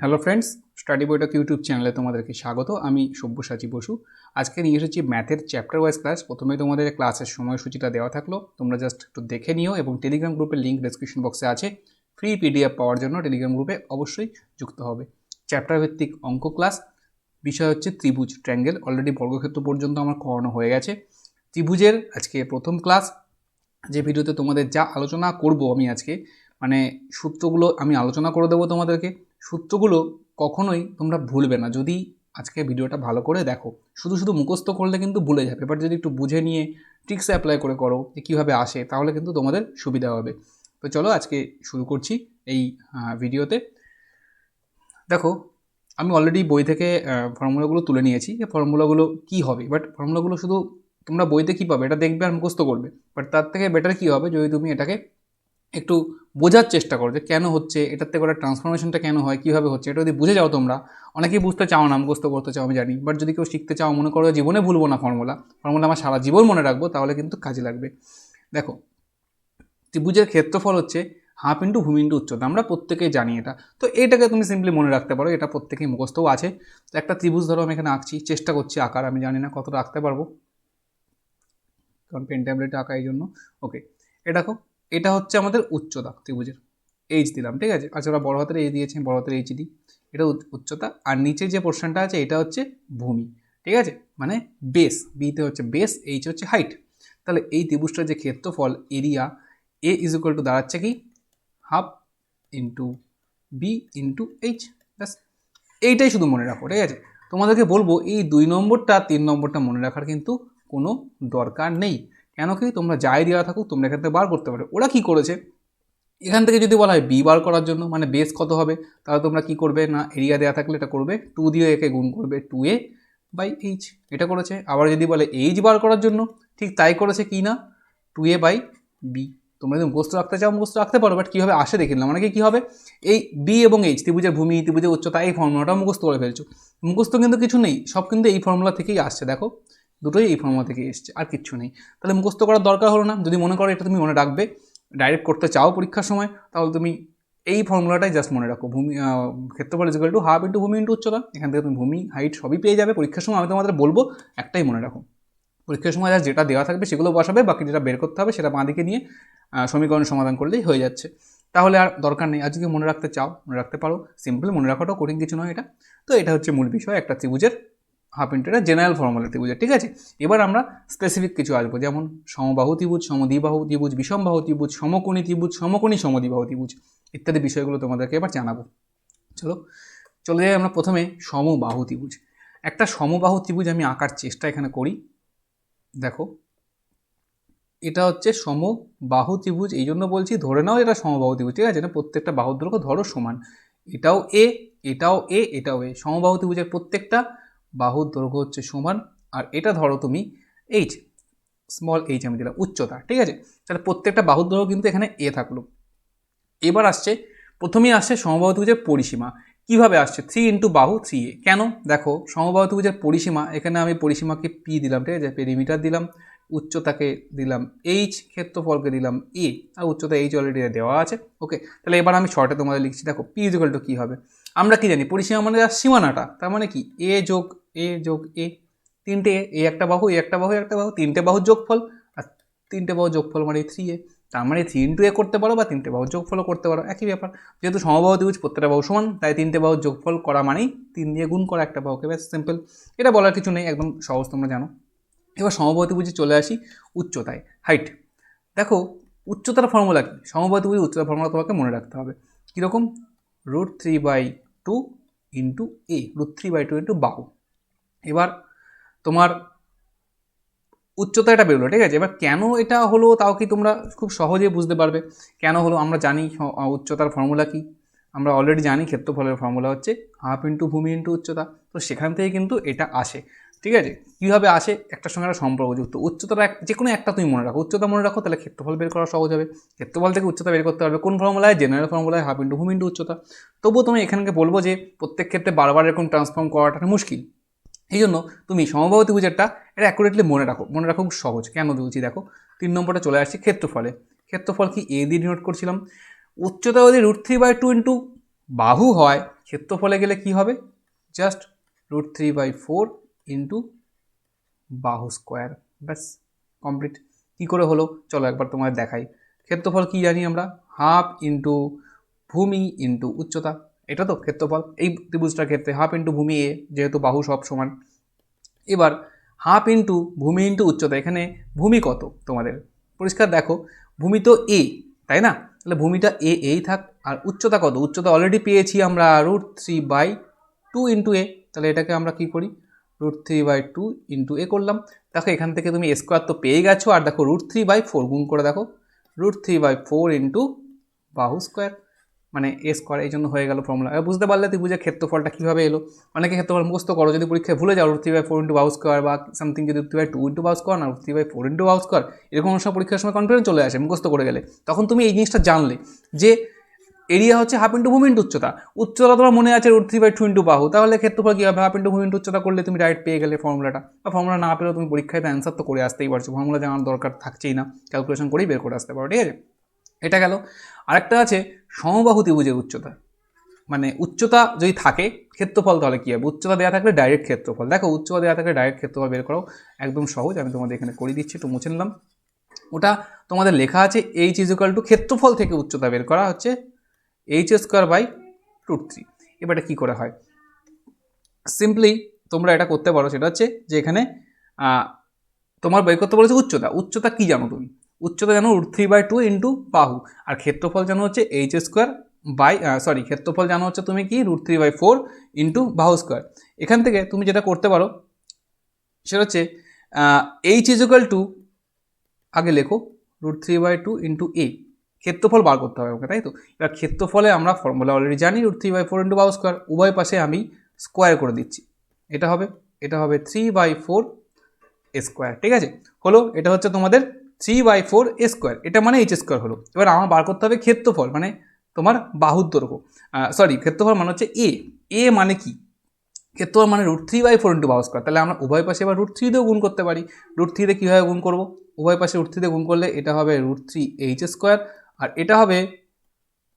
Hello friends, study বইটক YouTube চ্যানেলে তোমাদেরকে স্বাগত। আমি সব্যসাচী বসু। আজকে নিয়ে এসেছি ম্যাথের চ্যাপ্টার ওয়াইজ ক্লাস। প্রথমে তোমাদের ক্লাসের সময়সূচিটা দেওয়া থাকলো, তোমরা জাস্ট একটু দেখে নিও এবং টেলিগ্রাম গ্রুপের লিঙ্ক ডেসক্রিপশন বক্সে আছে। ফ্রি পিডিএফ পাওয়ার জন্য টেলিগ্রাম গ্রুপে অবশ্যই যুক্ত হবে। চ্যাপ্টার ভিত্তিক অঙ্ক ক্লাস, বিষয় হচ্ছে ত্রিভুজ, ট্রায়াঙ্গেল। অলরেডি বর্গক্ষেত্র পর্যন্ত আমার করানো হয়ে গেছে। ত্রিভুজের আজকে প্রথম ক্লাস, যে ভিডিওতে তোমাদের যা আলোচনা করব আমি আজকে, মানে সূত্রগুলো আমি আলোচনা করে দেবো তোমাদেরকে। সূত্রগুলো কখনোই তোমরা ভুলবে না যদি আজকে ভিডিওটা ভালো করে দেখো। শুধু শুধু মুখস্থ করলে কিন্তু ভুলে যাবে, বাট যদি একটু বুঝে নিয়ে ট্রিক্সে অ্যাপ্লাই করে করো যে কীভাবে আসে, তাহলে কিন্তু তোমাদের সুবিধা হবে। তো চলো আজকে শুরু করছি এই ভিডিওতে। দেখো, আমি অলরেডি বই থেকে ফর্মুলাগুলো তুলে নিয়েছি। এই ফর্মুলাগুলো কী হবে, বাট ফর্মুলাগুলো শুধু তোমরা বইতে কী পাবে এটা দেখবে আর মুখস্থ করবে, বাট তার থেকে বেটার কী হবে যদি তুমি এটাকে একটু বোঝার চেষ্টা করো যে কেন হচ্ছে, এটার থেকে ওটা ট্রান্সফরমেশনটা কেন হয়, কীভাবে হচ্ছে। এটা যদি বুঝে যাও তোমরা, অনেকেই বুঝতে চাও না, মুখস্থ করতে চাও আমি জানি, বাট যদি কেউ শিখতে চাও, মনে করো জীবনে ভুলবো না ফর্মুলা আমার সারা জীবন মনে রাখবো, তাহলে কিন্তু কাজে লাগবে। দেখো, ত্রিভুজের ক্ষেত্রফল হচ্ছে হাফ ইন্টু ভূমি ইন্টু উচ্চতা, আমরা প্রত্যেকেই জানি এটা। তো এটাকে তুমি সিম্পলি মনে রাখতে পারো, এটা প্রত্যেকেই মুখস্থও আছে। তো একটা ত্রিভুজ ধরো আমি এখানে আঁকছি, চেষ্টা করছি আঁকার, আমি জানি না কতটা আঁকতে পারবো, কারণ পেন ট্যাবলেটে আঁকা এই জন্য। ওকে, এটা দেখো, এটা হচ্ছে আমাদের উচ্চতা ত্রিভুজের, এইচ দিলাম, ঠিক আছে। আচ্ছা, ওরা বড় হাতের এইচ দিয়েছে, বড় হাতের এইচ দিই, এটা উচ্চতা। আর নিচে যে পোর্শনটা আছে এটা হচ্ছে ভূমি, ঠিক আছে, মানে বেস। বিতে হচ্ছে বেস, এইচ হচ্ছে হাইট। তাহলে এই ত্রিভুজটার যে ক্ষেত্রফল, area A is equal to দাঁড়াচ্ছে কি half into B into H. ব্যাস, এইটাই শুধু মনে রাখো, ঠিক আছে। তোমাদেরকে বলবো এই 2 নম্বরটা 3 নম্বরটা মনে রাখার কিন্তু কোনো দরকার নেই। কেন কি, তোমরা যাই দেওয়া থাকুক তোমরা এখান থেকে বার করতে পারো। ওরা কি করেছে, এখান থেকে যদি বলা হয় বি বার করার জন্য, মানে বেস কত হবে, তাহলে তোমরা কি করবে না, এরিয়া দেওয়া থাকলে এটা করবে 2 দিয়ে একে গুণ করবে, 2a বাই এইচ, এটা করেছে। আবার যদি বলে এইচ বার করার জন্য, ঠিক তাই করেছে কি না, 2a বাই বি। তোমরা যদি মুখস্থ রাখতে চাও মুখস্থ রাখতে পারো, বাট কীভাবে আসে দেখে নিলাম। মানে কী হবে, এই বি এবং এইচ, ত্রিভুজের ভূমি ত্রিভুজের উচ্চতা, এই ফর্মুলাটা মুখস্থ করে ফেলছো। মুখস্থ কিন্তু কিছু নেই, সব কিন্তু এই ফর্মুলা থেকেই আসছে। দেখো, দুটোই এই ফর্মুলা থেকেই এসছে, আর কিচ্ছু নেই। তাহলে মুখস্থ করার দরকার হলো না। যদি মনে করো এটা তুমি মনে রাখবে, ডাইরেক্ট করতে চাও পরীক্ষার সময়, তাহলে তুমি এই ফর্মুলাটাই জাস্ট মনে রাখো। ভূমি ক্ষেত্রফল is equal to half into ভূমি ইন্টু উচ্চতা। এখান থেকে তুমি ভূমি হাইট সবই পেয়ে যাবে পরীক্ষার সময়। আমি তোমাদের বলবো একটাই মনে রাখো, পরীক্ষার সময় যেটা দেওয়া থাকবে সেগুলো বসাবে, বাকি যেটা বের করতে হবে সেটা বাঁ দিকে নিয়ে সমীকরণ সমাধান করলেই হয়ে যাচ্ছে। তাহলে আর দরকার নেই। আজকে মনে রাখতে চাও মনে রাখতে পারো, সিম্পল মনে রাখাটাও কঠিন কিছু নয় এটা। তো এটা হচ্ছে মূল বিষয়, একটা ত্রিভুজের হাফ ইন্টু, এটা জেনারেল ফর্মুলা ত্রিভুজের, ঠিক আছে। এবার আমরা স্পেসিফিক কিছু আসবো, যেমন সমবাহু ত্রিভুজ, সমদ্বিবাহু ত্রিভুজ, বিষমবাহু ত্রিভুজ, সমকোণী ত্রিভুজ, সমকোণী সমদ্বিবাহু ত্রিভুজ ইত্যাদি বিষয়গুলো তোমাদেরকে এবার জানাবো। চলো চলে যাই আমরা প্রথমে সমবাহু ত্রিভুজ। একটা সমবাহু ত্রিভুজ আমি আঁকার চেষ্টা এখানে করি। দেখো, এটা হচ্ছে সমবাহু ত্রিভুজ, এই জন্য বলছি ধরে নাও এটা সমবাহু ত্রিভুজ, ঠিক আছে। না, প্রত্যেকটা বাহুর দৈর্ঘ্য ধরো সমান, এটাও এ এটাও এ এটাও এ। সমবাহু ত্রিভুজের প্রত্যেকটা বাহুর দৈর্ঘ্য হচ্ছে সমান। আর এটা ধরো তুমি এইচ, স্মল এইচ আমি দিলাম উচ্চতা, ঠিক আছে। তাহলে প্রত্যেকটা বাহুর দৈর্ঘ্য কিন্তু এখানে এ থাকলো। এবার আসছে, প্রথমেই আসছে সমবাহু ত্রিভুজের পরিসীমা। কিভাবে আসছে, 3 ইন্টু বাহু 3a। কেন, দেখো সমবাহু ত্রিভুজের পরিসীমা, এখানে আমি পরিসীমাকে পি দিলাম, ঠিক আছে, পেরিমিটার দিলাম, উচ্চতাকে দিলাম এইচ, ক্ষেত্রফলকে দিলাম এ, আর উচ্চতা এইচ অলরেডি দেওয়া আছে। ওকে, তাহলে এবার আমি শর্টে তোমাদের লিখছি। দেখো, পি ইজ ইকুয়াল টু কী হবে, আমরা কি জানি পরিসীমা মানে সীমানাটা, তার মানে কি এ যোগ এ, তিনটে এ একটা বাহু, এ একটা বাহু, একটা বাহু, তিনটে বাহুর যোগফল, আর তিনটে বাহুর যোগফল মানে 3a। তার মানে 3 ইন্টু এ করতে পারো বা তিনটে বাহুর যোগফলও করতে পারো, একই ব্যাপার। যেহেতু সমবাহু ত্রিভুজ প্রত্যেকটা বাহু সমান, তাই তিনটে বাহুর যোগফল করা মানেই 3 দিয়ে গুণ করা একটা বাহুকে, ব্যাস সিম্পল। এটা বলার কিছু নেই, একদম সহজ, তোমরা জানো। এবার সমবাহু ত্রিভুজে চলে আসি উচ্চতায়, হাইট। দেখো, উচ্চতার ফর্মুলা কি, সমবাহু ত্রিভুজের উচ্চতার ফর্মুলা তোমাকে মনে রাখতে হবে। কীরকম, √3/2 ইন্টু এ, √3/2 ইন্টু বাহু। এবার তোমার উচ্চতা এটা বেরোলো, ঠিক আছে। এবার কেন এটা হলো তাও কি তোমরা খুব সহজেই বুঝতে পারবে কেন হলো। আমরা জানি উচ্চতার ফর্মুলা কি, আমরা অলরেডি জানি ক্ষেত্রফলের ফর্মুলা হচ্ছে হাফ ইন্টু ভূমি ইন্টু উচ্চতা। তো সেখান থেকে কিন্তু এটা আসে, ঠিক আছে। কীভাবে আসে, একটার সঙ্গে একটা সম্পর্কযুক্ত। উচ্চতাটা যে কোনো একটা তুমি মনে রাখো, উচ্চতা মনে রাখো, তাহলে ক্ষেত্রফল বের করা সহজ হবে। ক্ষেত্রফল থেকে উচ্চতা বের করতে পারবে কোন ফর্মুলায়, জেনারেল ফর্মুলায়, হাফ ইন্টু ভূমি ইন্টু উচ্চতা। তবুও তুমি এখানকে বলবো যে প্রত্যেক ক্ষেত্রে বারবার এরকম ট্রান্সফর্ম করাটা মুশকিল। এই জন্য তুমি সমবাহু ত্রিভুজেরটা এটা অ্যাকুরেটলি মনে রাখো খুব সহজ। কেন বলছি, দেখো 3 নম্বরটা চলে আসছে ক্ষেত্রফলে। ক্ষেত্রফল কি এ দিয়ে ডিনোট করছিলাম। উচ্চতা যদি √3/2 ইন্টু বাহু হয়, ক্ষেত্রফলে গেলে কি হবে, জাস্ট √3/4 ইন্টু বাহু স্কোয়ার, ব্যাস কমপ্লিট। কী করে হলো চলো একবার তোমাদের দেখাই। ক্ষেত্রফল কি জানি আমরা, হাফ ইন্টু ভূমি ইন্টু উচ্চতা, এটা তো ক্ষেত্রফল এই ত্রিভুজটার ক্ষেত্রে। হাফ ইন্টু ভূমি এ, যেহেতু বাহু সব সমান। এবার হাফ ইন্টু ভূমি ইন্টু উচ্চতা, এখানে ভূমি কত তোমাদের পরিষ্কার দেখো, ভূমি তো এ, তাই না? তাহলে ভূমিটা এই থাক। আর উচ্চতা কত, উচ্চতা অলরেডি পেয়েছি আমরা √3/2 ইন্টু এ। তাহলে এটাকে আমরা কি করি, √3/2 ইন্টু এ করলাম। দেখো এখান থেকে তুমি এ স্কোয়ার তো পেয়ে গেছো, আর দেখো √3/4 গুণ করে দেখো, √3/4 ইন্টু বাহু স্কোয়ার মানে এ স্কোয়ার, এই জন্য হয়ে গেল ফর্মুলা। বুঝতে পারলে ত্রিভুজের ক্ষেত্রফলটা কীভাবে এলো। অনেকে ক্ষেত্রফল মুখস্থ করো, যদি পরীক্ষায় ভুলে যাও √3/4 ইন্টু বাহু স্কোয়ার বা সামথিং, যদি √3/2 ইন্টু বাহু স্কোয়ার না √3/4 ইন্টু বাহু স্কোয়ার, এরকম সময় পরীক্ষার সময় কনফিডেন্স চলে আসে মুখস্থ করে গেলে। তখন তুমি এই জিনিসটা জানলে যে এরিয়া হচ্ছে হাফ ইন্টু ভূমি ইন্টু উচ্চতা, উচ্চতা তোমার মনে আছে √3/2 ইন্টু বাহু, তাহলে ক্ষেত্রফল কী হবে, হাফ ইন্টু ভূমি ইন্টু উচ্চতা করলে তুমি ডাইরেক্ট পেয়ে গেলে ফর্মুলাটা। বা ফর্মুলা না পেলেও তুমি পরীক্ষায় অ্যান্সার তো করে আসতেই পারছো, ফর্মুলা জানার দরকার থাকছেই না, ক্যালকুলেশন করেই বের করে আসতে পারো, ঠিক আছে। এটা গেল। আরেকটা আছে সমবাহু ত্রিভুজের উচ্চতা, মানে উচ্চতা যদি থাকে ক্ষেত্রফল তাহলে কী হবে, উচ্চতা দেওয়া থাকলে ডাইরেক্ট ক্ষেত্রফল। দেখো উচ্চতা দেওয়া থাকলে ডাইরেক্ট ক্ষেত্রফল বের করো, একদম সহজ। আমি তোমাদের এখানে করে দিচ্ছি, একটু মুছে নিলাম। ওটা তোমাদের লেখা আছে h = ক্ষেত্রফল থেকে উচ্চতা বের করা হচ্ছে h²/√3। এবার এটা কী করে হয়, সিম্পলি তোমরা এটা করতে পারো, সেটা হচ্ছে যে এখানে তোমার বের করতে বলেছে উচ্চতা। উচ্চতা কী জানো তুমি, উচ্চতা জানো √3/2 ইন্টু বাহু, আর ক্ষেত্রফল জানো হচ্ছে ক্ষেত্রফল জানো হচ্ছে তুমি কি √3/4 ইন্টু বাহু স্কোয়ার। এখান থেকে তুমি যেটা করতে পারো সেটা হচ্ছে h = আগে লেখো √3/2 ইন্টু এ, ক্ষেত্রফল বার করতে হবে ওকে, তাই তো। এবার ক্ষেত্রফলে আমরা ফর্মুলা অলরেডি জানি, √3/4 ইন্টু বাহু স্কোয়ার, উভয় পাশে আমি স্কোয়ার করে দিচ্ছি। এটা হবে 3/4 স্কোয়ার, ঠিক আছে হলো। এটা হচ্ছে তোমাদের 3/4 স্কোয়ার, এটা মানে h² হলো। এবার আমার বার করতে হবে ক্ষেত্রফল, মানে তোমার বাহুর দৈর্ঘ্য, ক্ষেত্রফল মানে হচ্ছে এ মানে কি, ক্ষেত্রফল মানে √3/4 ইন্টু বাহু স্কোয়ার। তাহলে আমরা উভয় পাশে এবার √3 দিয়েও গুণ করতে পারি। √3 দিয়ে কীভাবে গুণ করবো, উভয় পাশে √3 দিয়ে গুণ করলে এটা হবে √3h², আর এটা হবে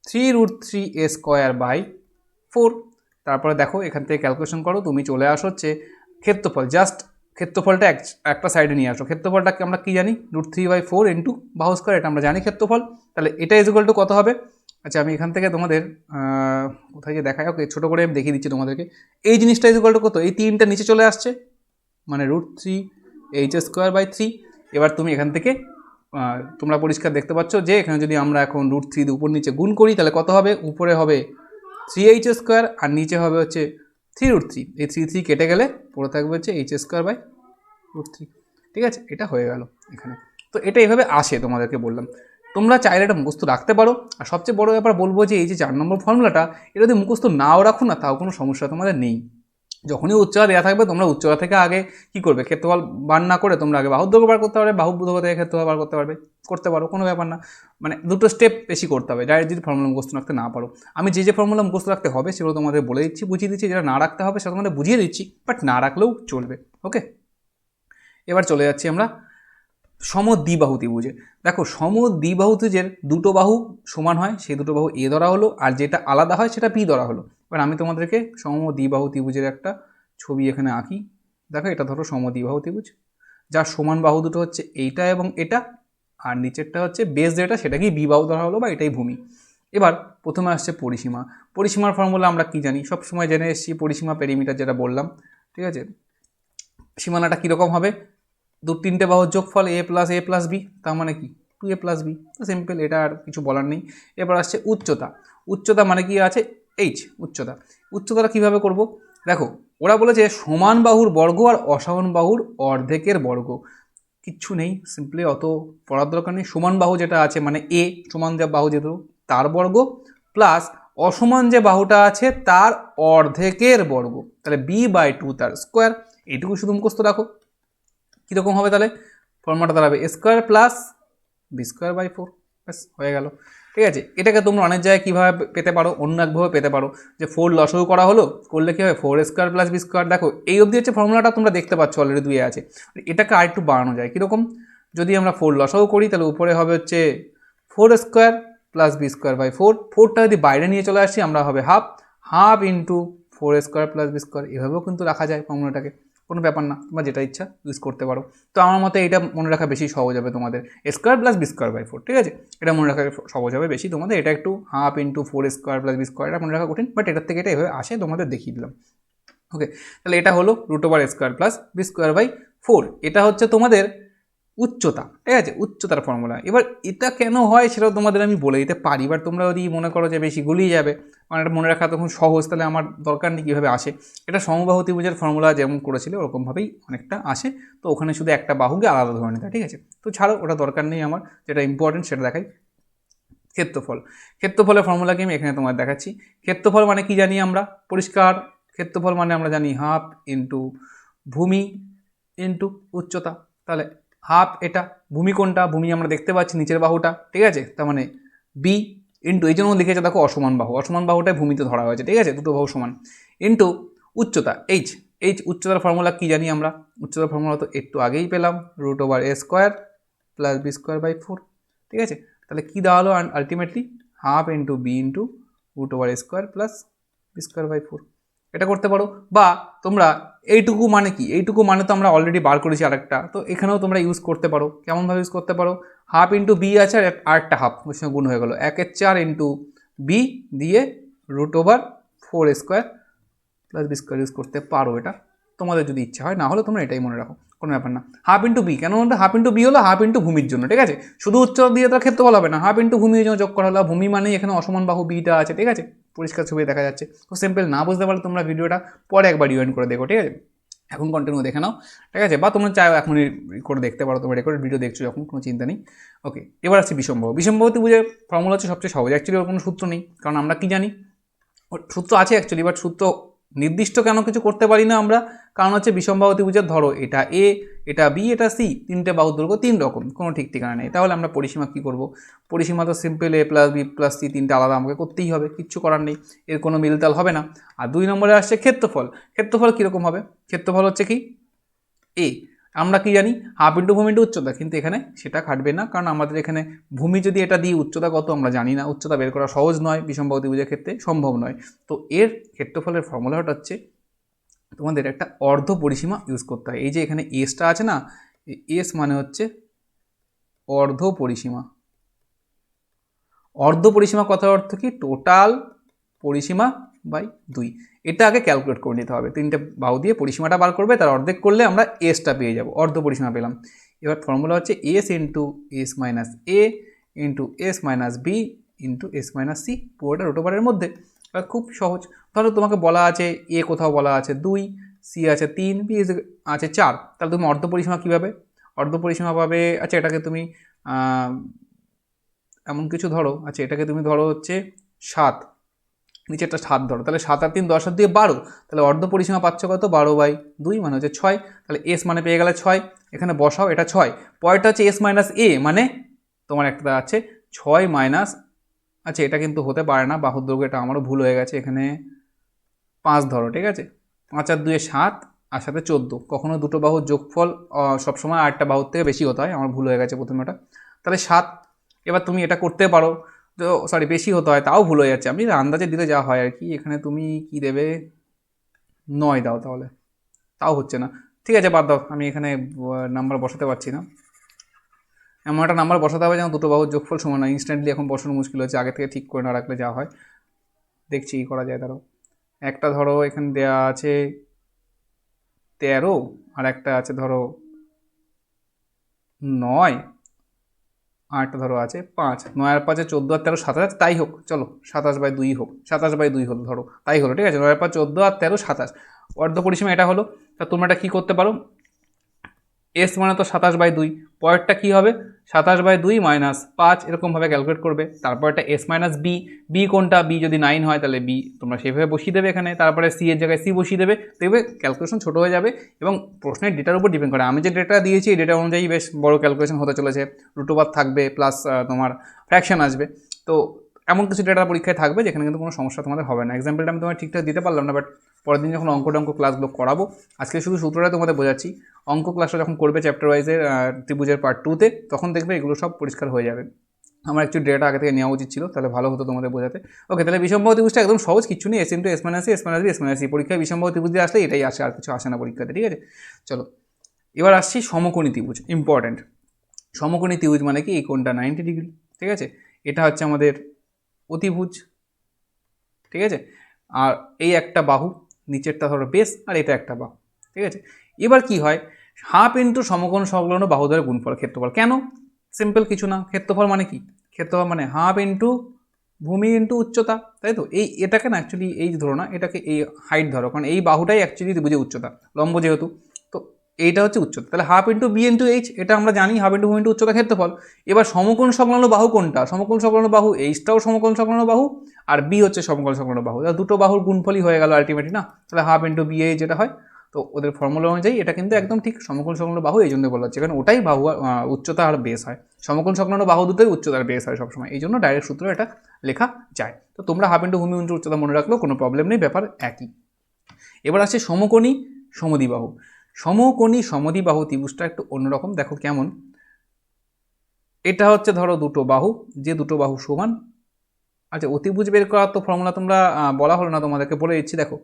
3√3a²/4। তারপরে দেখো এখান থেকে ক্যালকুলেশন করো, তুমি চলে আসো হচ্ছে ক্ষেত্রফল, জাস্ট ক্ষেত্রফলটা একটা সাইডে নিয়ে আসো। ক্ষেত্রফলটাকে আমরা কি জানি, √3/4 ইন্টু বাহু স্কোয়ার, এটা আমরা জানি ক্ষেত্রফল। তাহলে এটা = কত হবে, আচ্ছা আমি এখান থেকে তোমাদের কোথায় গিয়ে দেখাই, ওকে ছোটো করে আমি দেখিয়ে দিচ্ছি তোমাদেরকে। এই জিনিসটা = কত, এই 3টা নিচে চলে আসছে, মানে √3h²/3। এবার তুমি এখান থেকে তোমরা পরিষ্কার দেখতে পাচ্ছ যে এখানে যদি আমরা এখন √3 দিয়ে উপর নিচে গুণ করি তাহলে কত হবে, উপরে হবে 3h² আর নিচে হবে হচ্ছে 3√3। এই 3 কেটে গেলে পড়ে থাকবে হচ্ছে h²/√3, ঠিক আছে। এটা হয়ে গেল এখানে। তো এটা এইভাবে আসে, তোমাদেরকে বললাম। তোমরা চাইলে এটা মুখস্থ রাখতে পারো। আর সবচেয়ে বড় ব্যাপার বলবো যে এই যে 4 নম্বর ফর্মুলাটা, এটা যদি মুখস্থ নাও রাখো না, তাও কোনো সমস্যা তোমাদের নেই। যখনই উচ্চতা দেওয়া থাকবে তোমরা উচ্চতা থেকে আগে কী করবে, ক্ষেত্রফল বার না করে তোমরা আগে বাহুর দৈর্ঘ্য বার করতে পারবে, বাহুর দৈর্ঘ্য থেকে ক্ষেত্রফল বার করতে পারো, কোনো ব্যাপার না। মানে দুটো স্টেপ বেশি করতে হবে ডাইরেক্ট যদি ফর্মুলা মুখস্থ রাখতে না পারো। আমি যে ফর্মুলা মুখস্থ রাখতে হবে সেগুলো তোমাদের বলে দিচ্ছি, বুঝিয়ে দিচ্ছি, যেটা না রাখতে হবে সেটা তোমাদের বুঝিয়ে দিচ্ছি, বাট না রাখলেও চলবে, ওকে। এবার চলে যাচ্ছি আমরা সমদ্বিবাহু ত্রিভুজে। দেখো সমদ্বিবাহু ত্রিভুজের দুটো বাহু সমান হয়, সেই দুটো বাহু এ ধরা হলো, আর যেটা আলাদা হয় সেটা বি ধরা হলো। এবার আমি তোমাদেরকে সমদ্বিবাহু ত্রিভুজের একটা ছবি এখানে আঁকি। দেখো এটা ধরো সমদ্বিবাহু ত্রিভুজ, যার সমান বাহু দুটো হচ্ছে এইটা এবং এটা, আর নিচেরটা হচ্ছে বেস যেটা সেটাকেই বি বাহু ধরা হলো, বা এটাই ভূমি। এবার প্রথমে আসছে পরিসীমা। পরিসীমার ফর্মুলা আমরা কি জানি, সবসময় জেনে এসেছি, পরিসীমা পেরিমিটার যেটা বললাম, ঠিক আছে। সীমানাটা কীরকম হবে, 2-3টে বাহুর যোগফল a+a+b, তার মানে কি 2a+b, তো সিম্পল, এটা আর কিছু বলার নেই। এবার আসছে উচ্চতা। উচ্চতা মানে কি আছে, h উচ্চতাটা কীভাবে করব, দেখো ওরা বলেছে সমান বাহুর বর্গ আর অসমান বাহুর অর্ধেকের বর্গ। কিচ্ছু নেই, সিম্পলি অত পড়ার দরকার নেই। সমান বাহু যেটা আছে মানে এ, সমান যে বাহু যেহেতু তার বর্গ, প্লাস অসমান যে বাহুটা আছে তার অর্ধেকের বর্গ, তাহলে b/2 তার স্কোয়ার। এইটুকু শুধু মুখস্থ রাখো। কীরকম হবে তাহলে, ফর্মুলাটা দাঁড়াবে a² + b²/4, ব্যাস হয়ে গেল, ঠিক আছে। এটাকে তোমরা অনেক জায়গায় কীভাবে পেতে পারো, অন্য একভাবে পেতে পারো, যে 4 লসাগু করা হলো, করলে কী হবে 4a² + b²। দেখো এই অবধি হচ্ছে ফর্মুলাটা, তোমরা দেখতে পাচ্ছ অলরেডি 2 আছে। এটাকে আরেকটু বাড়ানো যায়, কীরকম, যদি আমরা 4 লসাগু করি তাহলে উপরে হবে হচ্ছে 4² + b²/4। 4টা যদি বাইরে নিয়ে চলে আসি আমরা হবে half into 4 square plus B square, এভাবেও কিন্তু রাখা যায় ফর্মুলাটাকে, কোনো ব্যাপার না, তোমরা যেটা ইচ্ছা ইউজ করতে পারো। তো আমার মতে এটা মনে রাখা বেশি সহজ হবে তোমাদের, square plus B square by 4, ঠিক আছে, এটা মনে রাখা সহজ হবে বেশি তোমাদের। এটা একটু half into 4 square plus B square, এটা মনে রাখা কঠিন, বাট এটার থেকে এটা এভাবে আসে, তোমাদের দেখিয়ে দিলাম। ওকে, তাহলে এটা হলো √square plus B square by 4, এটা হচ্ছে তোমাদের উচ্চতা, ঠিক আছে, উচ্চতার ফর্মুলা। এবার এটা কেন হয় সেটাও তোমাদের আমি বলে দিতে পারি, এবার তোমরা যদি মনে করো যে বেশি গুলিয়ে যাবে, কারণ এটা মনে রাখা তখন সহজ, তাহলে আমার দরকার নেই কীভাবে আসে। এটা সমবাহু ত্রিভুজের ফর্মুলা যেমন করেছিল ওরকমভাবেই অনেকটা আসে, তো ওখানে শুধু একটা বাহুকে আলাদা ধরে নিতে, ঠিক আছে, তো ছাড়ো, ওটা দরকার নেই আমার, যেটা ইম্পর্টেন্ট সেটা দেখাই। ক্ষেত্রফল, ক্ষেত্রফলের ফর্মুলাকে আমি এখানে তোমার দেখাচ্ছি। ক্ষেত্রফল মানে কি জানি আমরা, পরিষ্কার, ক্ষেত্রফল মানে আমরা জানি হাফ ইন্টু ভূমি ইন্টু উচ্চতা। তাহলে হাফ, এটা ভূমি কোনটা, ভূমি আমরা দেখতে পাচ্ছি নিচের বাহুটা, ঠিক আছে, তার মানে বি ইন্টু, এই জন্য লিখেছে দেখো অসমান বাহু, অসমান বাহুটাই ভূমিতে ধরা হয়েছে, ঠিক আছে, দুটো বাহু সমান, ইন্টু উচ্চতা এইচ। এইচ উচ্চতার ফর্মুলা কি জানি আমরা, উচ্চতার ফর্মুলা তো একটু আগেই পেলাম, √a² plus B square by 4, ঠিক আছে। তাহলে কী দেওয়া হলো ultimately, half into B into √a² plus B square by 4, এটা করতে পারো। বা তোমরা এইটুকু মানে কি, এইটুকু মানে তো আমরা অলরেডি বার করেছি আরেকটা, তো এখানেও তোমরা ইউজ করতে পারো। কেমনভাবে ইউজ করতে পারো, হাফ ইন্টু বি আছে আর আরেকটা হাফ ওর সঙ্গে গুণ হয়ে গেলো, 1/4 ইন্টু বি দিয়ে √4² প্লাস বি স্কোয়ার ইউজ করতে পারো, এটা তোমাদের যদি ইচ্ছা হয়, না হলে তোমরা এটাই মনে রাখো, কোনো ব্যাপার না। হাফ ইন্টু বি কেন, হাফ ইন্টু বি হলো হাফ ইন্টু ভূমির জন্য, ঠিক আছে, শুধু উচ্চতা দিয়ে তো ক্ষেত্রফল হবে না, হাফ ইন্টু ভূমির জন্য যোগ করা হলো, ভূমি মানেই এখানে অসমান বাহু বিটা আছে, ঠিক আছে, পরিষ্কার ছবি দেখা যাচ্ছে। তো সিম্পল না বুঝতে পারলে তোমরা ভিডিওটা পরে একবার রিওয়াইন্ড করে দেখো, ঠিক আছে, এখন কন্টিনিউ দেখে নাও, ঠিক আছে, বা তোমরা চাও এখনই করে দেখতে পারো, তোমরা রেকর্ডেড ভিডিও দেখছো যখন, কোনো চিন্তা নেই। ওকে, এবার আসছে বিষমবাহু। বিষমবাহু ত্রিভুজের ফর্মুলা হচ্ছে সবচেয়ে সহজ, অ্যাকচুয়ালি ওর কোনো সূত্র নেই, কারণ আমরা কি জানি, সূত্র আছে অ্যাকচুয়ালি, বাট সূত্র নির্দিষ্ট কেন কিছু করতে পারি না আমরা, কারণ হচ্ছে বিষমবাহু ত্রিভুজের ধরো এটা এ, এটা বি, এটা সি, তিনটে বাহুর দৈর্ঘ্য তিন রকম, কোনো ঠিক ঠিকানা নেই, তাহলে আমরা পরিসীমা কী করব, পরিসীমা তো সিম্পল এ প্লাস বি প্লাস সি, তিনটে আলাদা আমাকে করতেই হবে, কিচ্ছু করার নেই, এর কোনো মিলতাল হবে না। আর 2 নম্বরে আসছে ক্ষেত্রফল। ক্ষেত্রফল কীরকম হবে, ক্ষেত্রফল হচ্ছে কি এ, আমরা কি জানি হাফ ইন্টু ভূমি ইন্টু উচ্চতা, কিন্তু এখানে সেটা খাটবে না, কারণ আমাদের এখানে ভূমি যদি এটা দিই উচ্চতা কত আমরা জানি না, উচ্চতা বের করা সহজ নয়, বিষমবাহু ত্রিভুজের ক্ষেত্রে সম্ভব নয়। তো এর ক্ষেত্রফলের ফর্মুলাটা হচ্ছে তোমাদের একটা অর্ধ পরিসীমা ইউজ করতে হয়। এই যে এখানে এসটা আছে না, এস মানে হচ্ছে অর্ধ পরিসীমা। অর্ধ পরিসীমা কথার অর্থ কি, টোটাল পরিসীমা বাই 2, এটা আগে ক্যালকুলেট করে নিতে হবে, তিনটে বাহু দিয়ে পরিসীমাটা বার করবে, তার অর্ধেক করলে আমরা এসটা পেয়ে যাব, অর্ধ পরিসীমা পেলাম। এবার ফর্মুলা হচ্ছে S into S minus A into S minus B into S minus C, পুরোটা √এর মধ্যে। এবার খুব সহজ, ধরো তোমাকে বলা আছে এ কোথাও বলা আছে 2, সি আছে 3, বি আছে 4, তাহলে তুমি অর্ধ পরিসীমা কীভাবে, অর্ধ পরিসীমা পাবে, আচ্ছা এটাকে তুমি এমন কিছু ধরো, আচ্ছা এটাকে তুমি ধরো হচ্ছে 7, নিচে একটা 7 ধরো, তাহলে 7 আর 3 10 আর 2 12, তাহলে অর্ধ পরিসীমা পাচ্ছ কত, 12/2 মানে হচ্ছে 6, তাহলে এস মানে পেয়ে গেলে 6, এখানে বসাও, এটা 6, পরেরটা হচ্ছে এস মাইনাস এ, মানে তোমার একটা আছে 6 মাইনাস, আচ্ছা এটা কিন্তু হতে পারে না, বাহুর দৈর্ঘ্য, এটা আমারও ভুল হয়ে গেছে, এখানে 5 ধরো, ঠিক আছে, 5 আর 2 7 আর সাথে 14, কখনো দুটো বাহুর যোগফল সবসময় আরেকটা বাহুর থেকে বেশি হতে হয়, আমার ভুল হয়ে গেছে প্রথমেটা, তাহলে 7। এবার তুমি এটা করতে পারো, তো সরি বেশি হতে হয়, তাও ভুল হয়ে যাচ্ছে, আমি আন্দাজে দিলে যা হয় আর কি, এখানে তুমি কি দেবে 9 দাও, তাহলে তাও হচ্ছে না, ঠিক আছে বাদ দাও, আমি এখানে নাম্বার বসাতে পারছি না, এমন একটা নাম্বার বসাতে হবে যেন দুটো বাহুর যোগফল সমান হয়, ইনস্ট্যান্টলি এখন বসানো মুশকিল হচ্ছে, আগে থেকে ঠিক করে না রাখলে যা হয়, দেখছি কী করা যায়। ধরো একটা ধরো এখানে দেওয়া আছে 13, আর একটা আছে ধরো 9, আর একটা ধরো আছে 5, 9 আর 5 14 আর 13 27, তাই হোক, চলো 27/2 হোক, 27/2 হলো, ধরো তাই হলো, ঠিক আছে, 9 আর 5 14 আর 13 27, অর্ধ পরিসীমা এটা হলো। তা তোমরা এটা কী করতে পারো, এস মানে তো 27/2, পরেরটা কী হবে 27/2 মাইনাস 5, এরকমভাবে ক্যালকুলেট করবে, তারপর একটা এস মাইনাস বি, বি কোনটা, বি যদি 9 হয় তাহলে বি তোমরা সেভাবে বসিয়ে দেবে এখানে, তারপরে সি এর জায়গায় সি বসিয়ে দেবে, দেখবে ক্যালকুলেশন ছোটো হয়ে যাবে, এবং প্রশ্নের ডেটার উপর ডিপেন্ড করে, আমি যে ডেটা দিয়েছি এই ডেটা অনুযায়ী বেশ বড় ক্যালকুলেশন হতে চলেছে, √ওভার থাকবে প্লাস তোমার ফ্র্যাকশন আসবে, তো এমন কিছু ডেটা পরীক্ষায় থাকবে যেখানে কিন্তু কোনো সমস্যা তোমাদের হবে না। এক্সাম্পলটা আমি তোমার ঠিকঠাক দিতে পারলাম না, বাট পরের দিন যখন অঙ্ক ক্লাসগুলো করাবো, আজকে শুধু সূত্রটা তোমাদের বোঝাচ্ছি, অঙ্ক ক্লাসটা যখন করবে চ্যাপ্টার ওয়াইজের ত্রিভুজের পার্ট 2-তে, তখন দেখবে এগুলো সব পরিষ্কার হয়ে যাবে। আমার অ্যাকচুয়ালি ডেটা আগে থেকে নেওয়া উচিত ছিল, তাহলে ভালো হতো তোমাদের বোঝাতে। ওকে, তাহলে বিষমবাহু ত্রিভুজটা একদম সহজ, কিছু নেই, S into S minus S minus B S minus C. পরীক্ষায় বিষমবাহু ত্রিভুজ দিয়ে আসলে এটাই আসে, আর কিছু আসে না পরীক্ষাতে, ঠিক আছে। চলো এবার আসছি সমকোণী ত্রিভুজ, ইম্পর্ট্যান্ট। সমকোণী ত্রিভুজ মানে কি, এই কোণটা 90 ডিগ্রি, ঠিক আছে। এটা হচ্ছে আমাদের অতিভুজ, ঠিক আছে। আর এই একটা বাহু, নিচেরটা ধরো বেস, আর এটা একটা বাহু, ঠিক আছে। এবার কি হয়, হাফ ইন্টু সমকোণ সংলগ্ন বাহু দ্বয়ের গুণফল ক্ষেত্রফল। কেন? সিম্পল কিছু না, ক্ষেত্রফল মানে কি, ক্ষেত্রফল মানে হাফ ইন্টু ভূমি ইন্টু উচ্চতা, তাই তো। এটাকে না অ্যাকচুয়ালি এই ধরো না, এটাকে এই হাইট ধরো, কারণ এই বাহুটাই অ্যাকচুয়ালি ত্রিভুজের উচ্চতা, লম্ব যেহেতু, তো এইটা হচ্ছে উচ্চতা। তাহলে half into B into H, এটা আমরা জানি, হাফ ইন্টু ভূমি ইন্টু উচ্চতা ক্ষেত্রফল। এবার সমকোণ সংলগ্ন বাহু কোনটা, সমকোণ সংলগ্ন বাহু এইচটাও সমকোণ সংলগ্ন বাহু, আর বি হচ্ছে সমকোণ সংলগ্ন বাহু, তাহলে দুটো বাহুর গুণফলই হয়ে গেল আলটিমেটলি না। তাহলে হাফ ইন্টু বি এইচ যেটা হয়, তো ওদের ফর্মুলা অনুযায়ী এটা কিন্তু একদম ঠিক সমকোণ সংলগ্ন বাহু, এই জন্য বলা হচ্ছে, কারণ ওটাই বাহু উচ্চতা আর বেস হয়, সমকোণ সংলগ্ন বাহু দুটোই উচ্চতার বেস হয় সবসময়, এই জন্য ডাইরেক্ট সূত্র এটা লেখা যায়। তো তোমরা হাফ ইন্টু ভূমি ইন্টু উচ্চতা মনে রাখলেও কোনো প্রবলেম নেই, ব্যাপার একই। এবার আসছে সমকোণী সমদ্বিবাহু। সমকোণী সমদ্বিবাহু ত্রিভুজটা একটু অন্যরকম, দেখো কেমন। এটা হচ্ছে ধরো দুটো বাহু, যে দুটো বাহু সমান। আচ্ছা, অতিভুজ বের করার তো ফর্মুলা তোমরা বলা হলো না, তোমাদেরকে বলে দিচ্ছি, দেখো।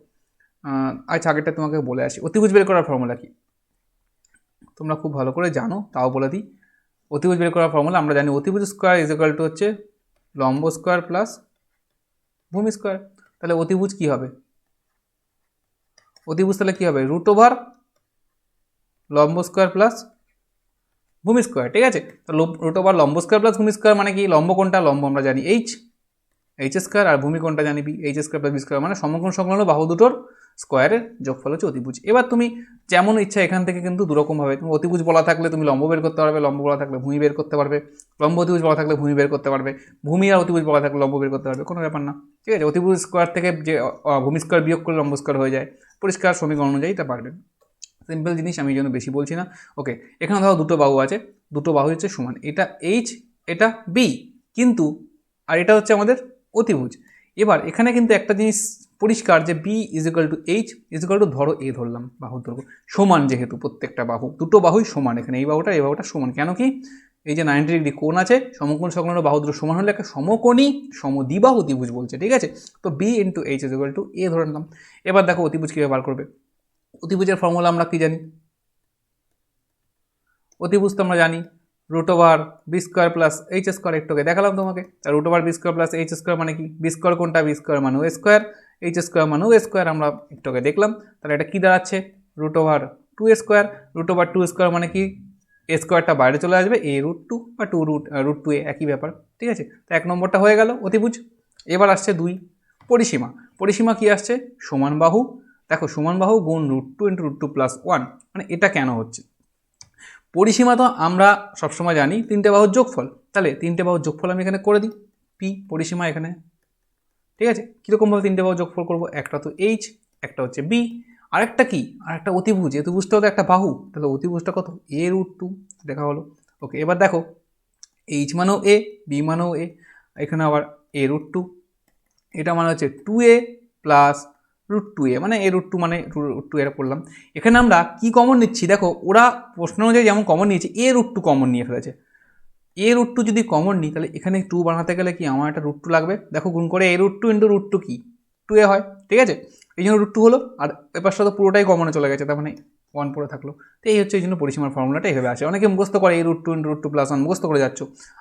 আচ্ছা, আগেরটা তোমাকে বলে আসি, অতিভুজ বের করার ফর্মুলা কি তোমরা খুব ভালো করে জানো, তাও বলে দিই। অতিভুজ বের করার ফর্মুলা আমরা জানি, অতিভুজ স্কোয়ার ইজ ইকুয়াল টু হচ্ছে লম্ব স্কোয়ার প্লাস ভূমি স্কোয়ার। তাহলে অতিভুজ কি হবে, অতিভুজ তাহলে কি হবে, রুট ওভার লম্ব স্কোয়ার প্লাস ভূমি স্কোয়ার, ঠিক আছে। তো রুট ওভার লম্ব স্কোয়ার প্লাস ভূমি স্কোয়ার মানে কি, লম্ব কোনটা, লম্ব আমরা জানি এইচ, এইচ স্কোয়ার, আর ভূমি কোনটা জানি B, H square plus B square, মানে সমকোণ সংলগ্ন বাহু দুটোর স্কোয়ারের যোগফল হচ্ছে অতিভুজ। এবার তুমি যেমন ইচ্ছা এখান থেকে কিন্তু দুরকমভাবে, তুমি অতিভুজ বলা থাকলে তুমি লম্ব বের করতে পারবে, লম্ব বলা থাকলে ভূমি বের করতে পারবে, লম্ব অতিভুজ বলা থাকলে ভূমি বের করতে পারবে, ভূমি আর অতিভুজ বলা থাকলে লম্ব বের করতে পারবে, কোনো ব্যাপার না, ঠিক আছে। অতিভুজ স্কোয়ার থেকে যে ভূমি স্কোয়ার বিয়োগ করলে লম্ব স্কোয়ার হয়ে যায়, পরিষ্কার সমীকরণ অনুযায়ী এটা পারবে। সিম্পল জিনিস, আমি এই জন্য বেশি বলছি না। ওকে, এখানে ধরো দুটো বাহু আছে, দুটো বাহু হচ্ছে সমান, এটা এইচ, এটা বি, কিন্তু আর এটা হচ্ছে আমাদের অতিভুজ। এবার এখানে কিন্তু একটা জিনিস পরিষ্কার, যে B is equal to H is equal to, ধরো এ ধরলাম, বাহুর দৈর্ঘ্য সমান, যেহেতু প্রত্যেকটা বাহু, দুটো বাহুই সমান, এখানে এই বাহুটা সমান, কেন কি, এই যে 90 ডিগ্রি কোণ আছে, সমকোণ সংলগ্ন বাহু দুটো সমান হলে একটা সমকোণী সমদ্বিবাহু ত্রিভুজ বলছে, ঠিক আছে। তো B into H is equal to A ধরে নিলাম। এবার দেখো অতিভুজ কীভাবে বার করবে, অতিভুজের ফর্মুলা আমরা কি জানি, অতিভুজ তো আমরা জানি root over B square plus H square, একটুকে দেখালাম তোমাকে। Root over B square plus H square মানে কি, বি স্কোয়ার কোনটা, বি স্কোয়ার মানে ও স্কোয়ার, এইচ স্কোয়ার মানে ও স্কোয়ার, আমরা একটুকে দেখলাম। তাহলে এটা কি দাঁড়াচ্ছে, root over two square, root over two square মানে কি, এ স্কোয়ারটা বাইরে চলে আসবে, এ রুট টু বা টু রুট টু এ, একই ব্যাপার, ঠিক আছে। তো এক নম্বরটা হয়ে গেল অতিভুজ। এবার আসছে দুই, পরিসীমা। পরিসীমা কি আসছে, সমান বাহু, দেখো সমান বাহু গুণ root two into root two plus one, মানে এটা কেন হচ্ছে, পরিসীমা তো আমরা সবসময় জানি তিনটে বাহুর যোগফল, তাহলে তিনটে বাহুর যোগফল আমি এখানে করে দিই, পি পরিসীমা এখানে, ঠিক আছে। কীরকমভাবে তিনটে বাহুর যোগফল করবো, একটা তো এইচ, একটা হচ্ছে বি, আরেকটা কি, আরেকটা অতিভুজ, অতিভুজটাও তো একটা বাহু, তাহলে অতিভুজটা কত, এ রুট টু, দেখা হলো। ওকে, এবার দেখো এইচ মানেও এ, বি মানেও এ, এখানে আবার এ রুট টু, এটা মানে হচ্ছে টু এ প্লাস রুট টু এ, মানে এ রুট টু মানে রুট টু, এটা করলাম। এখানে আমরা কি কমন নিচ্ছি, দেখো ওরা প্রশ্ন অনুযায়ী যেমন কমন নিয়েছে, এ রুট টু কমন নিয়ে ফেলেছে। এ রুট টু যদি কমন নিই, তাহলে এখানে টু বানাতে গেলে কি আমার একটা রুট টু লাগবে, দেখো গুণ করে A root two into root two কি, টু এ হয়, ঠিক আছে। এই জন্য রুট টু হলো, আর এপাশটা তো পুরোটাই কমনে চলে গেছে, তার মানে ওয়ান পরে থাকলো। তো এই হচ্ছে এই জন্য পরিসীমার ফর্মুলাটা এইভাবে আসে। অনেকে মুখস্থ করে এই root two into root two plus one মুখস্থ করে যাচ্ছ,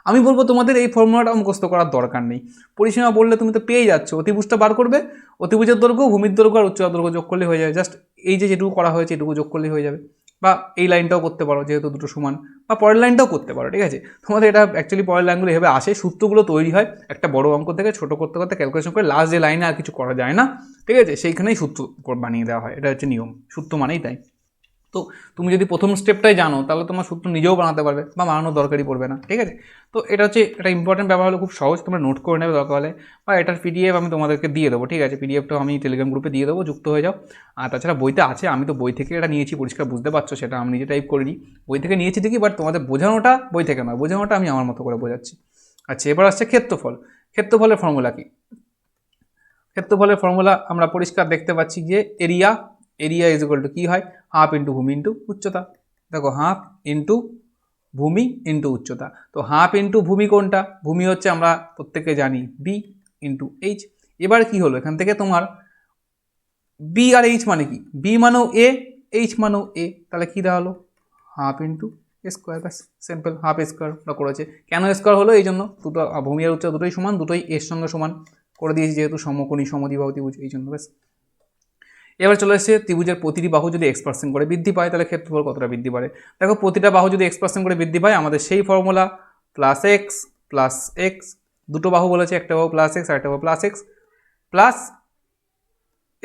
আমি বলবো তোমাদের এই ফর্মুলাটা মুখস্থ করার দরকার নেই। পরিসীমা বললে তুমি তো পেয়ে যাচ্ছ, অতিভুজটা বার করবে, অতিভুজের দৈর্ঘ্য ভূমির দৈর্ঘ্য আর উচ্চতার দৈর্ঘ্য যোগ করলে হয়ে যাবে, জাস্ট এই যে যেটুকু করা হয়েছে এটুকু যোগ করলেই হয়ে যাবে। বা এই লাইনটাও করতে পারো যেহেতু দুটো সমান, বা পরের লাইনটাও করতে পারো, ঠিক আছে। তোমাদের এটা অ্যাকচুয়ালি পরের লাইনগুলো এভাবে আসে, সূত্রগুলো তৈরি হয় একটা বড় অঙ্ক থেকে ছোট করতে করতে ক্যালকুলেশন করে লাস্ট যে লাইনে আর কিছু করা যায় না, ঠিক আছে, সেইখানেই সূত্র বানিয়ে দেওয়া হয়, এটা হচ্ছে নিয়ম, সূত্র মানেই তাই। তো তুমি যদি প্রথম স্টেপটাই জানো, তাহলে তোমার সূত্র নিজেও বানাতে পারবে, বা বানানোর দরকারই পড়বে না, ঠিক আছে। তো এটা হচ্ছে একটা ইম্পর্টেন্ট ব্যাপার, হলো খুব সহজ, তোমরা নোট করে নেবে দরকার হলে, বা এটার পিডিএফ আমি তোমাদেরকে দিয়ে দেবো, ঠিক আছে। পিডিএফটাও আমি টেলিগ্রাম গ্রুপে দিয়ে দেবো, যুক্ত হয়ে যাও। আর তাছাড়া বইতে আছে, আমি তো বই থেকে এটা নিয়েছি, পরিষ্কার বুঝতে পারছো, সেটা আমি নিজে টাইপ করিনি, বই থেকে নিয়েছি ঠিকই, বাট তোমাদের বোঝানোটা বই থেকে নয়, বোঝানোটা আমি আমার মতো করে বোঝাচ্ছি। আচ্ছা, এবার আসছে ক্ষেত্রফল। ক্ষেত্রফলের ফর্মুলা কি, ক্ষেত্রফলের ফর্মুলা আমরা পরিষ্কার দেখতে পাচ্ছি যে area, area is equal to কী হয়, হাফ ইন্টু ভূমি ইন্টু উচ্চতা। দেখো হাফ ইন্টু ভূমি ইন্টু উচ্চতা। তো হাফ ইন্টু ভূমি কোনটা? ভূমি হচ্ছে আমরা প্রত্যেকে জানি বি ইন্টু এইচ। এবার কি হলো এখান থেকে তোমার বি আর এইচ মানে কি? বি মানেও এ, এইচ মানেও এ, তাহলে কী দেওয়া হলো? Half into square. ব্যাস সিম্পল, হাফ স্কোয়ার করেছে। কেন স্কোয়ার হলো? এই জন্য দুটো ভূমি আর উচ্চতা দুটোই সমান, দুটোই এর সঙ্গে সমান করে দিয়েছি যেহেতু সমকোণী সমদ্বিবাহু ত্রিভুজ, এই জন্য। ব্যাস এবার চলে এসেছে ত্রিভুজের প্রতিটি বাহু যদি x% করে বৃদ্ধি পায় তাহলে ক্ষেত্রফল কতটা বৃদ্ধি পারে। দেখো প্রতিটা বাহু যদি x% করে বৃদ্ধি পায় আমাদের সেই ফর্মুলা প্লাস এক্স, দুটো বাহু বলেছে, একটা বাহু প্লাস এক্স আর একটা বাহু plus X, plus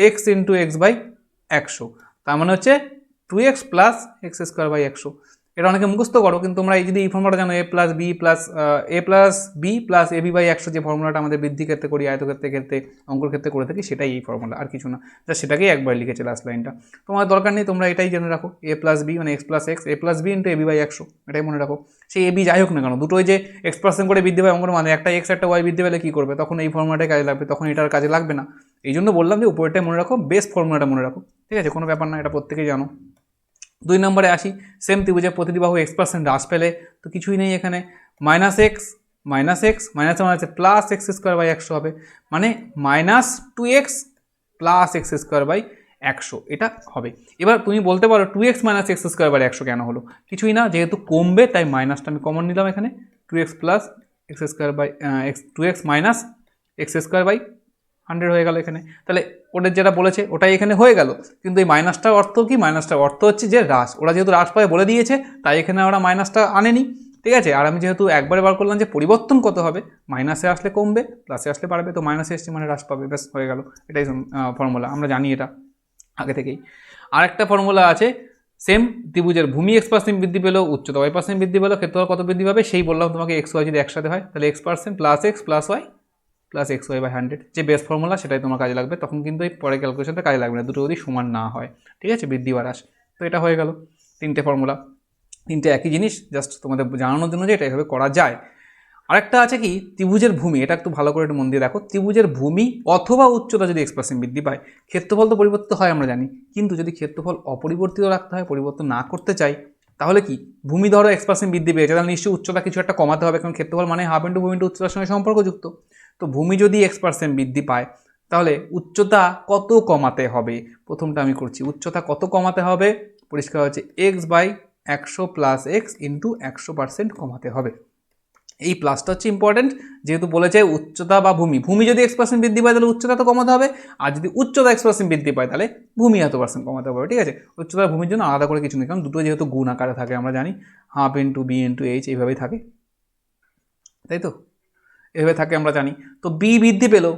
X into X by 100, তার মানে হচ্ছে 2x plus X square by 100। এটা অনেকে মুখস্থ করো, কিন্তু তোমরা এই যদি এই ফর্মুলাটা জানো, A plus B plus AB by 100 যে ফর্মুলাটা আমাদের বৃদ্ধি ক্ষেত্রে করি, আয়তক্ষেত্রের ক্ষেত্রে, অঙ্কর ক্ষেত্রে করে থাকি, সেটাই এই ফর্মুলা, আর কিছু না। জাস্ট সেটাকেই একবার লিখেছে লাস্ট লাইনটা। তোমার দরকার নেই, তোমরা এটাই জেনে রাখো, এ প্লাস বি মানে X plus X, A plus B into AB by 100, এটাই মনে রাখো। সেই এবি যাই হোক না কেন, দুটোই যে x% করে বৃদ্ধি পায় অঙ্কর মানে, একটা এক্স একটা ওয়াই বৃদ্ধি পেলে কী করবে? তখন এই ফর্মুলাটাই কাজে লাগবে, তখন এটার কাজে লাগবে না। এই জন্য বললাম যে উপরেরটাই মনে রাখো, বেস ফর্মুলাটা মনে রাখো, ঠিক আছে? কোনো ব্যাপার না, এটা প্রত্যেকেই জানো। 2 নম্বরে আসি, সেম ত্রিভুজের প্রতিটি বাহু x% হ্রাস পেলে তো কিছুই নেই এখানে, মাইনাস আছে প্লাস এক্স স্কোয়ার বাই 100 হবে, মানে -2x plus X square by 100 এটা হবে। এবার তুমি বলতে পারো 2x minus X square by 100 কেন হলো? কিছুই না, যেহেতু কমবে তাই মাইনাসটা আমি কমন নিলাম এখানে, 2x plus X square by 2x minus X square by 100 হয়ে গেল এখানে। তাহলে ওদের যেটা বলেছে ওটাই এখানে হয়ে গেল, কিন্তু এই মাইনাসটার অর্থ কি? মাইনাসটার অর্থ হচ্ছে যে হ্রাস, ওরা যেহেতু হ্রাস পায় বলে দিয়েছে তাই এখানে ওরা মাইনাসটা আনেনি, ঠিক আছে? আর আমি যেহেতু একবারে বার করলাম যে পরিবর্তন কত হবে, মাইনাসে আসলে কমবে, প্লাসে আসলে বাড়বে, তো মাইনাসে এসছে মানে হ্রাস পাবে, ব্যাস হয়ে গেল। এটাই ফর্মুলা, আমরা জানি এটা আগে থেকেই। আরেকটা ফর্মুলা আছে, সেম ত্রিভুজের ভূমি x% বৃদ্ধি পেলেও উচ্চতা y% বৃদ্ধি পেলেও ক্ষেত্রফল কত বৃদ্ধি পাবে? সেই বললাম তোমাকে, এক্স ওয়াই যদি একসাথে হয় তাহলে x% plus X plus Y plus X Y by 100, যে বেস ফর্মুলা সেটাই তোমার কাজে লাগবে, তখন কিন্তু এই পরে ক্যালকুলেশনটা কাজে লাগবে না, দুটো যদি সমান না হয়, ঠিক আছে? বৃদ্ধি বা হ্রাস। তো এটা হয়ে গেল তিনটে ফর্মুলা, তিনটে একই জিনিস, জাস্ট তোমাদের জানানোর জন্য যে এটা এভাবে করা যায়। আরেকটা আছে কি, ত্রিভুজের ভূমি, এটা একটু ভালো করে একটু মন দিয়ে দেখো, ত্রিভুজের ভূমি অথবা উচ্চতা যদি x% বৃদ্ধি পায়, ক্ষেত্রফল তো পরিবর্তিত হয় আমরা জানি, কিন্তু যদি ক্ষেত্রফল অপরিবর্তিত রাখতে হয়, পরিবর্তন না করতে চাই, তাহলে কি? ভূমি ধরো x% বৃদ্ধি পেয়েছে, তাহলে নিশ্চয়ই উচ্চতা কিছু একটা কমাতে হবে, কারণ ক্ষেত্রফল মানে হাফ ইন্টু ভূমি ইন্টু উচ্চতার সঙ্গে সম্পর্কযুক্ত। তো ভূমি যদি x% বৃদ্ধি পায় তাহলে উচ্চতা কত কমাতে হবে? প্রথমটা আমি করছি, উচ্চতা কত কমাতে হবে? পরিষ্কার হচ্ছে X by 100 plus X into 100% কমাতে হবে। এই প্লাসটা হচ্ছে ইম্পর্টেন্ট, যেহেতু বলেছে উচ্চতা বা ভূমি যদি x% বৃদ্ধি পায় তাহলে উচ্চতা তো কমাতে হবে, আর যদি উচ্চতা x% বৃদ্ধি পায় তাহলে ভূমি এত % কমাতে হবে, ঠিক আছে? উচ্চতা ভূমির জন্য আলাদা করে কিছু নেই, কারণ দুটো যেহেতু গুণ আকারে থাকে, আমরা জানি half into B into H এইভাবেই থাকে, তাই তো? এভাবে থাকে আমরা জানি। তো বি বৃদ্ধি পেলো,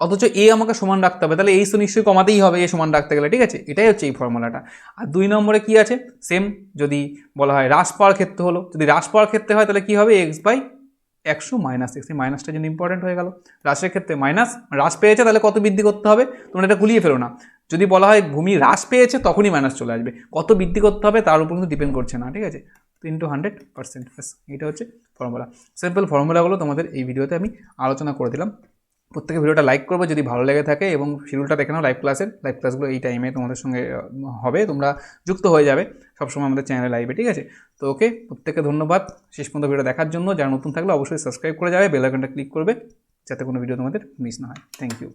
অথচ এ আমাকে সমান রাখতে হবে, তাহলে এই তো নিশ্চয়ই কমাতেই হবে এ সমান রাখতে গেলে, ঠিক আছে? এটাই হচ্ছে এই ফর্মুলাটা। আর 2 নম্বরে কি আছে? সেম, যদি বলা হয় হ্রাস পাওয়ার ক্ষেত্রে হলো, যদি হ্রাস পাওয়ার ক্ষেত্রে হয় তাহলে কী হবে? এক্স বাই 100 মাইনাস এক্স, এই মাইনাসটার জন্য ইম্পর্টেন্ট হয়ে গেল। হ্রাসের ক্ষেত্রে মাইনাস, হ্রাস পেয়েছে তাহলে কত বৃদ্ধি করতে হবে? তোমরা এটা গুলিয়ে ফেলো না, যদি বলা হয় ভূমি হ্রাস পেয়েছে তখনই মাইনাস চলে আসবে, কত বৃদ্ধি করতে হবে তার উপর কিন্তু ডিপেন্ড করছে না, ঠিক আছে? 3/100%, এটা হচ্ছে ফর্মুলা। সিম্পল ফর্মুলাগুলো তোমাদের এই ভিডিওতে আমি আলোচনা করে দিলাম। প্রত্যেকে ভিডিওটা লাইক করবে যদি ভালো লেগে থাকে, এবং শিডিউলটা দেখে নাও লাইভ ক্লাসগুলো এই টাইমে তোমাদের সঙ্গে হবে, তোমরা যুক্ত হয়ে যাবে সবসময় আমাদের চ্যানেলে লাইভে, ঠিক আছে? তো ওকে, প্রত্যেকে ধন্যবাদ শেষ পর্যন্ত ভিডিও দেখার জন্য। যারা নতুন থাকলে অবশ্যই সাবস্ক্রাইব করে যাবে, বেল আইকনটা ক্লিক করবে যাতে কোনো ভিডিও তোমাদের মিস না হয়। Thank you.